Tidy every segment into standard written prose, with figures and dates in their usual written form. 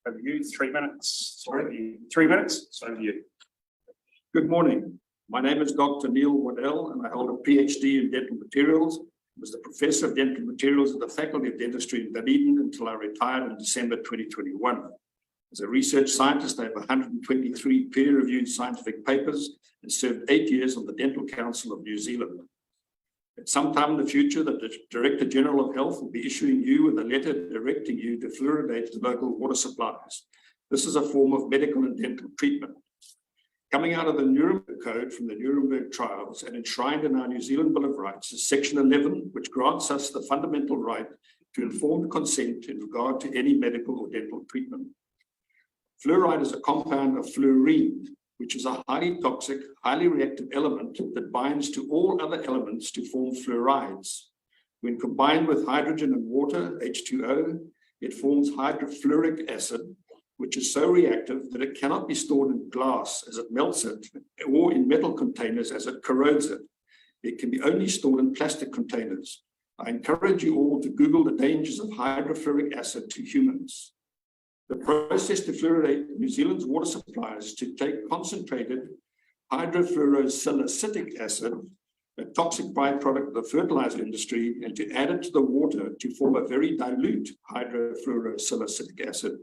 Over you, 3 minutes. Sorry, 3 minutes. It's over you. Good morning. My name is Dr. Neil Waddell, and I hold a PhD in dental materials. I was the Professor of Dental Materials at the Faculty of Dentistry in Dunedin until I retired in December 2021. As a research scientist, I have 123 peer-reviewed scientific papers and served 8 years on the Dental Council of New Zealand. At some time in the future, the Director General of Health will be issuing you with a letter directing you to fluoridate local water supplies. This is a form of medical and dental treatment. Coming out of the Nuremberg Code from the Nuremberg trials and enshrined in our New Zealand Bill of Rights is Section 11, which grants us the fundamental right to informed consent in regard to any medical or dental treatment. Fluoride is a compound of fluorine, which is a highly toxic, highly reactive element that binds to all other elements to form fluorides. When combined with hydrogen and water, H2O, it forms hydrofluoric acid, which is so reactive that it cannot be stored in glass as it melts it, or in metal containers as it corrodes it. It can be only stored in plastic containers. I encourage you all to Google the dangers of hydrofluoric acid to humans. The process to fluoridate New Zealand's water supplies is to take concentrated hydrofluorosilicic acid, a toxic byproduct of the fertilizer industry, and to add it to the water to form a very dilute hydrofluorosilicic acid.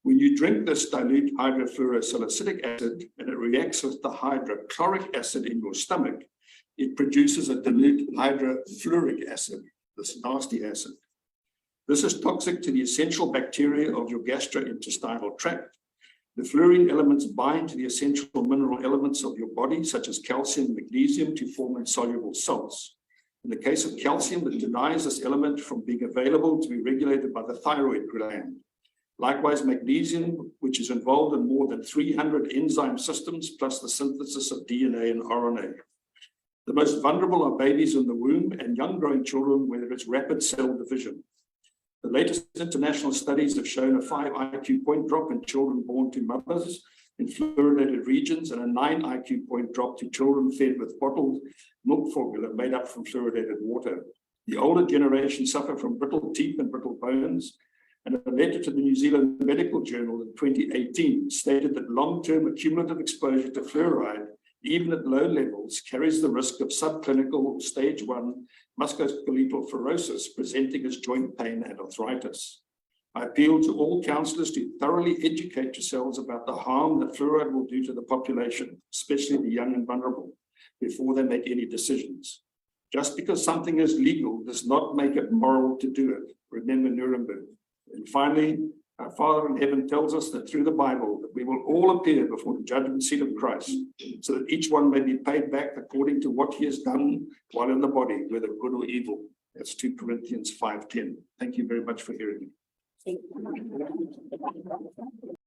When you drink this dilute hydrofluorosilicic acid and it reacts with the hydrochloric acid in your stomach, it produces a dilute hydrofluoric acid, this nasty acid. This is toxic to the essential bacteria of your gastrointestinal tract. The fluorine elements bind to the essential mineral elements of your body, such as calcium and magnesium, to form insoluble salts. In the case of calcium, it denies this element from being available to be regulated by the thyroid gland. Likewise, magnesium, which is involved in more than 300 enzyme systems, plus the synthesis of DNA and RNA. The most vulnerable are babies in the womb and young growing children where there is rapid cell division. The latest international studies have shown a 5 IQ point drop in children born to mothers in fluoridated regions and a 9 IQ point drop to children fed with bottled milk formula made up from fluoridated water. The older generation suffer from brittle teeth and brittle bones, and a letter to the New Zealand Medical Journal in 2018 stated that long-term accumulative exposure to fluoride, even at low levels, carries the risk of subclinical stage 1 musculoskeletal fibrosis presenting as joint pain and arthritis. I appeal to all councillors to thoroughly educate yourselves about the harm that fluoride will do to the population, especially the young and vulnerable, before they make any decisions. Just because something is legal does not make it moral to do it. Remember Nuremberg. And finally, our Father in heaven tells us that through the Bible that we will all appear before the judgment seat of Christ, so that each one may be paid back according to what he has done while in the body, whether good or evil. That's 2 Corinthians 5:10. Thank you very much for hearing me.